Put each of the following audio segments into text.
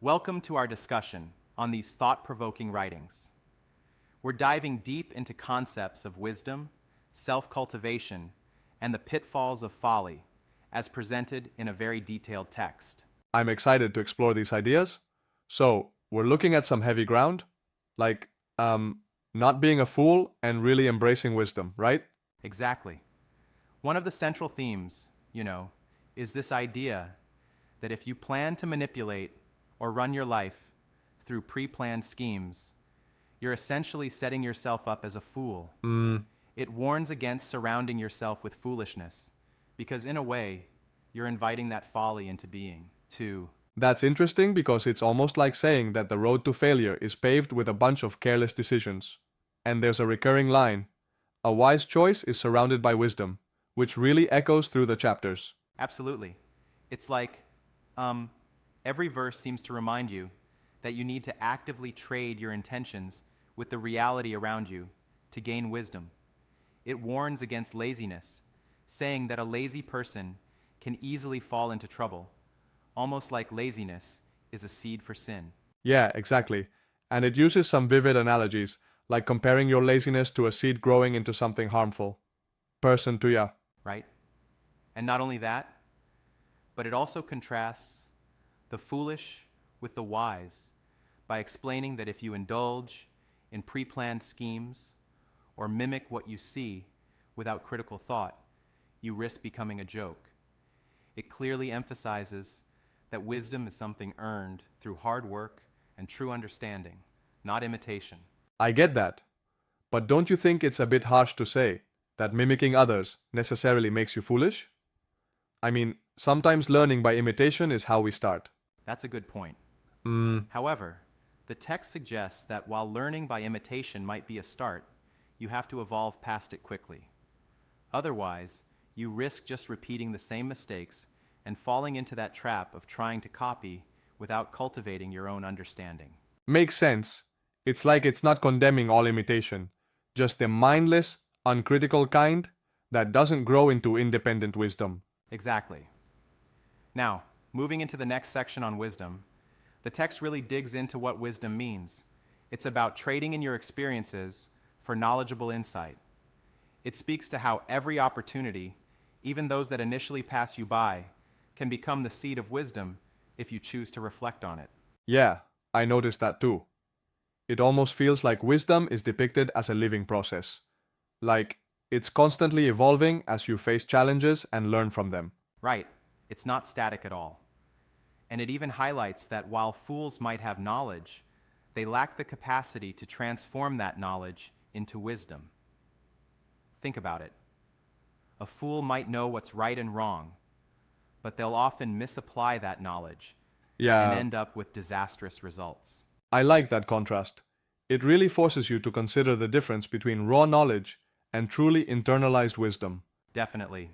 Welcome to our discussion on these thought-provoking writings. We're diving deep into concepts of wisdom, self-cultivation, and the pitfalls of folly, as presented in a very detailed text. I'm excited to explore these ideas. So, we're looking at some heavy ground, like, not being a fool and really embracing wisdom, right? Exactly. One of the central themes, is this idea that if you plan to manipulate or run your life through pre-planned schemes, you're essentially setting yourself up as a fool. It warns against surrounding yourself with foolishness, because in a way, you're inviting that folly into being, too. That's interesting because it's almost like saying that the road to failure is paved with a bunch of careless decisions. And there's a recurring line: a wise choice is surrounded by wisdom, which really echoes through the chapters. Absolutely. It's like every verse seems to remind you that you need to actively trade your intentions with the reality around you to gain wisdom. It warns against laziness, saying that a lazy person can easily fall into trouble, almost like laziness is a seed for sin. Yeah, exactly. And it uses some vivid analogies, like comparing your laziness to a seed growing into something harmful. Person to ya. Right? And not only that, but it also contrasts the foolish with the wise by explaining that if you indulge in pre-planned schemes or mimic what you see without critical thought, you risk becoming a joke. It clearly emphasizes that wisdom is something earned through hard work and true understanding, not imitation. I get that. But don't you think it's a bit harsh to say that mimicking others necessarily makes you foolish? I mean, sometimes learning by imitation is how we start. That's a good point. However, the text suggests that while learning by imitation might be a start, you have to evolve past it quickly. Otherwise, you risk just repeating the same mistakes and falling into that trap of trying to copy without cultivating your own understanding. Makes sense. It's like it's not condemning all imitation, just the mindless, uncritical kind that doesn't grow into independent wisdom. Exactly. Now, moving into the next section on wisdom, the text really digs into what wisdom means. It's about trading in your experiences for knowledgeable insight. It speaks to how every opportunity, even those that initially pass you by, can become the seed of wisdom if you choose to reflect on it. Yeah, I noticed that too. It almost feels like wisdom is depicted as a living process. Like, it's constantly evolving as you face challenges and learn from them. Right, it's not static at all. And it even highlights that while fools might have knowledge, they lack the capacity to transform that knowledge into wisdom. Think about it. A fool might know what's right and wrong, but they'll often misapply that knowledge and end up with disastrous results. I like that contrast. It really forces you to consider the difference between raw knowledge and truly internalized wisdom. Definitely.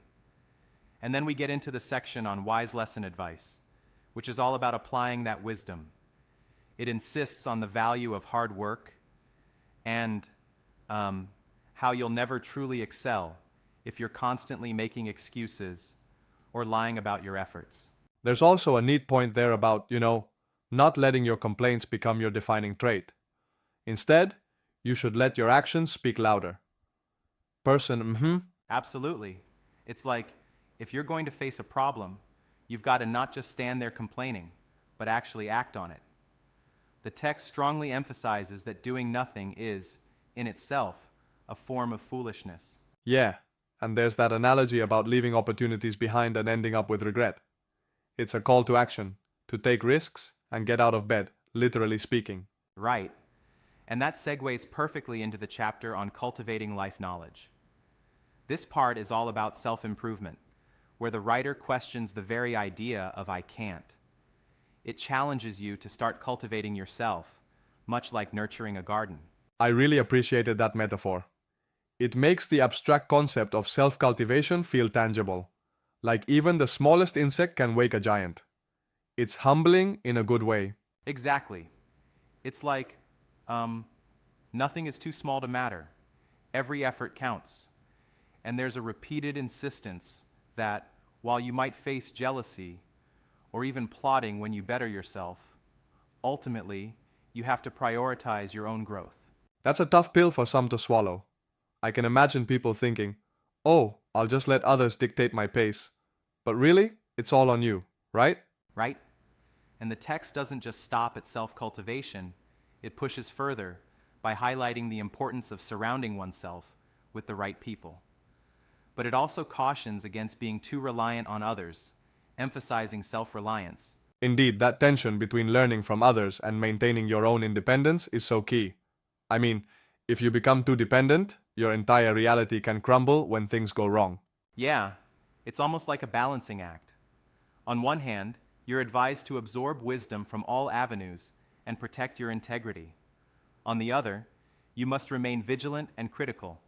And then we get into the section on wise lesson advice, which is all about applying that wisdom. It insists on the value of hard work and how you'll never truly excel if you're constantly making excuses or lying about your efforts. There's also a neat point there about, not letting your complaints become your defining trait. Instead, you should let your actions speak louder. Absolutely. It's like, if you're going to face a problem, you've got to not just stand there complaining, but actually act on it. The text strongly emphasizes that doing nothing is, in itself, a form of foolishness. Yeah, and there's that analogy about leaving opportunities behind and ending up with regret. It's a call to action, to take risks and get out of bed, literally speaking. Right. And that segues perfectly into the chapter on cultivating life knowledge. This part is all about self-improvement, where the writer questions the very idea of I can't. It challenges you to start cultivating yourself, much like nurturing a garden. I really appreciated that metaphor. It makes the abstract concept of self-cultivation feel tangible, like even the smallest insect can wake a giant. It's humbling in a good way. Exactly. It's like, nothing is too small to matter. Every effort counts. And there's a repeated insistence that while you might face jealousy or even plotting when you better yourself, Ultimately, you have to prioritize your own growth. That's a tough pill for some to swallow. I can imagine people thinking, oh, I'll just let others dictate my pace. But really, it's all on you, right? Right? And the text doesn't just stop at self-cultivation, it pushes further by highlighting the importance of surrounding oneself with the right people. But it also cautions against being too reliant on others, emphasizing self-reliance. Indeed, that tension between learning from others and maintaining your own independence is so key. I mean, if you become too dependent, your entire reality can crumble when things go wrong. Yeah, it's almost like a balancing act. On one hand, you're advised to absorb wisdom from all avenues and protect your integrity. On the other, you must remain vigilant and critical,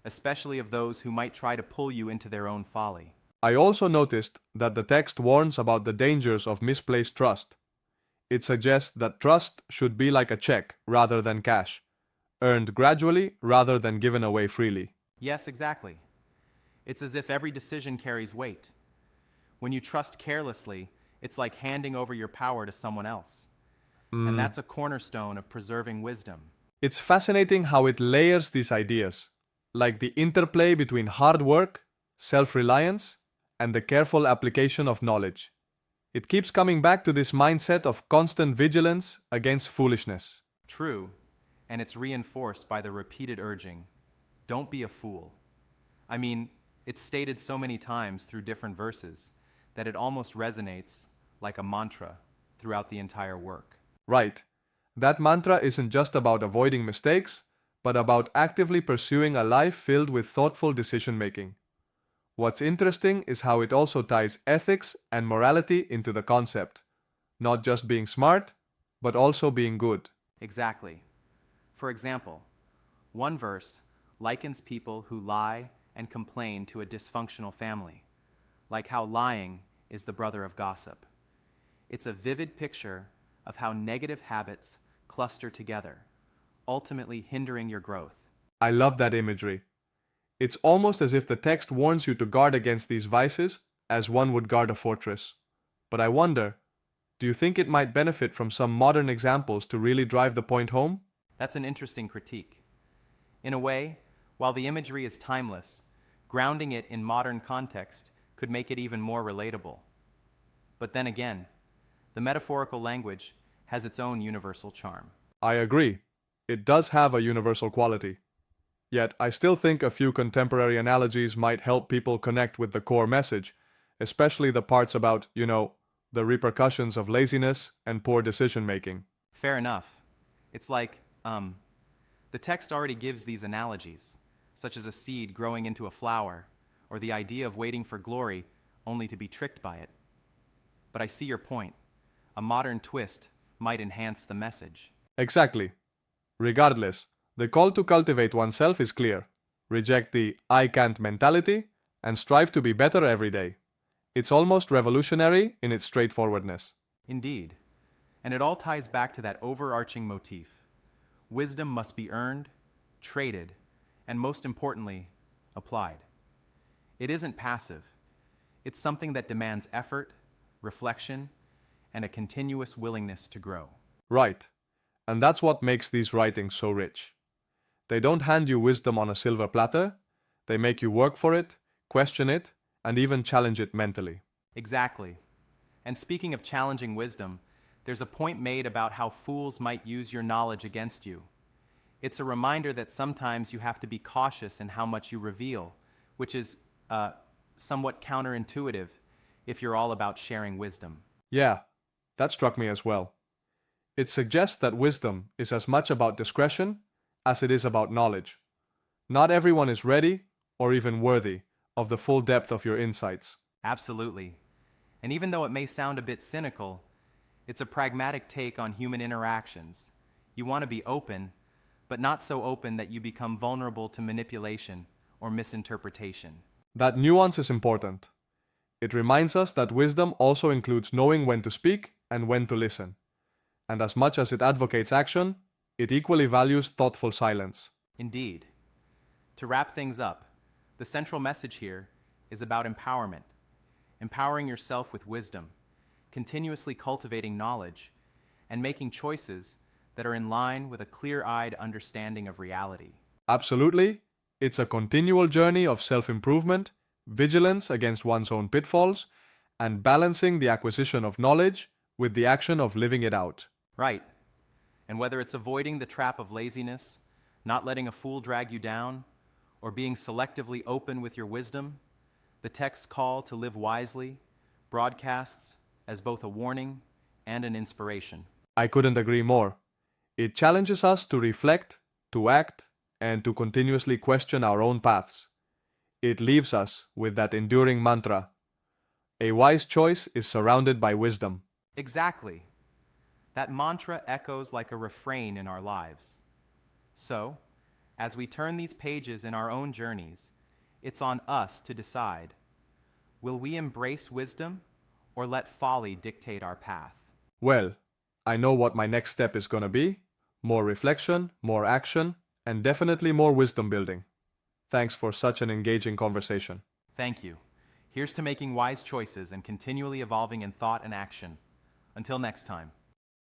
especially of those who might try to pull you into their own folly. I also noticed that the text warns about the dangers of misplaced trust. It suggests that trust should be like a check rather than cash, earned gradually rather than given away freely. Yes, exactly. It's as if every decision carries weight. When you trust carelessly, it's like handing over your power to someone else. And that's a cornerstone of preserving wisdom. It's fascinating how it layers these ideas, like the interplay between hard work, self-reliance, and the careful application of knowledge. It keeps coming back to this mindset of constant vigilance against foolishness. True, and it's reinforced by the repeated urging, don't be a fool. I mean, it's stated so many times through different verses that it almost resonates like a mantra throughout the entire work. Right. That mantra isn't just about avoiding mistakes, but about actively pursuing a life filled with thoughtful decision-making. What's interesting is how it also ties ethics and morality into the concept. Not just being smart, but also being good. Exactly. For example, one verse likens people who lie and complain to a dysfunctional family, like how lying is the brother of gossip. It's a vivid picture of how negative habits cluster together, ultimately hindering your growth. I love that imagery. It's almost as if the text warns you to guard against these vices as one would guard a fortress. But I wonder, do you think it might benefit from some modern examples to really drive the point home? That's an interesting critique. In a way, while the imagery is timeless, grounding it in modern context could make it even more relatable. But then again, the metaphorical language has its own universal charm. I agree. It does have a universal quality. Yet, I still think a few contemporary analogies might help people connect with the core message, especially the parts about, the repercussions of laziness and poor decision-making. Fair enough. It's like, the text already gives these analogies, such as a seed growing into a flower, or the idea of waiting for glory only to be tricked by it. But I see your point. A modern twist might enhance the message. Exactly. Regardless, the call to cultivate oneself is clear. Reject the I can't mentality and strive to be better every day. It's almost revolutionary in its straightforwardness. Indeed. And it all ties back to that overarching motif. Wisdom must be earned, traded, and most importantly, applied. It isn't passive. It's something that demands effort, reflection, and a continuous willingness to grow. Right. And that's what makes these writings so rich. They don't hand you wisdom on a silver platter. They make you work for it, question it, and even challenge it mentally. Exactly. And speaking of challenging wisdom, there's a point made about how fools might use your knowledge against you. It's a reminder that sometimes you have to be cautious in how much you reveal, which is somewhat counterintuitive if you're all about sharing wisdom. Yeah, that struck me as well. It suggests that wisdom is as much about discretion as it is about knowledge. Not everyone is ready or even worthy of the full depth of your insights. Absolutely. And even though it may sound a bit cynical, it's a pragmatic take on human interactions. You want to be open, but not so open that you become vulnerable to manipulation or misinterpretation. That nuance is important. It reminds us that wisdom also includes knowing when to speak and when to listen. And as much as it advocates action, it equally values thoughtful silence. Indeed. To wrap things up, the central message here is about empowerment, empowering yourself with wisdom, continuously cultivating knowledge, and making choices that are in line with a clear-eyed understanding of reality. Absolutely. It's a continual journey of self-improvement, vigilance against one's own pitfalls, and balancing the acquisition of knowledge with the action of living it out. Right. And whether it's avoiding the trap of laziness, not letting a fool drag you down, or being selectively open with your wisdom, the text's call to live wisely broadcasts as both a warning and an inspiration. I couldn't agree more. It challenges us to reflect, to act, and to continuously question our own paths. It leaves us with that enduring mantra: a wise choice is surrounded by wisdom. Exactly. That mantra echoes like a refrain in our lives. So, as we turn these pages in our own journeys, it's on us to decide: will we embrace wisdom or let folly dictate our path? Well, I know what my next step is gonna be. More reflection, more action, and definitely more wisdom building. Thanks for such an engaging conversation. Thank you. Here's to making wise choices and continually evolving in thought and action. Until next time.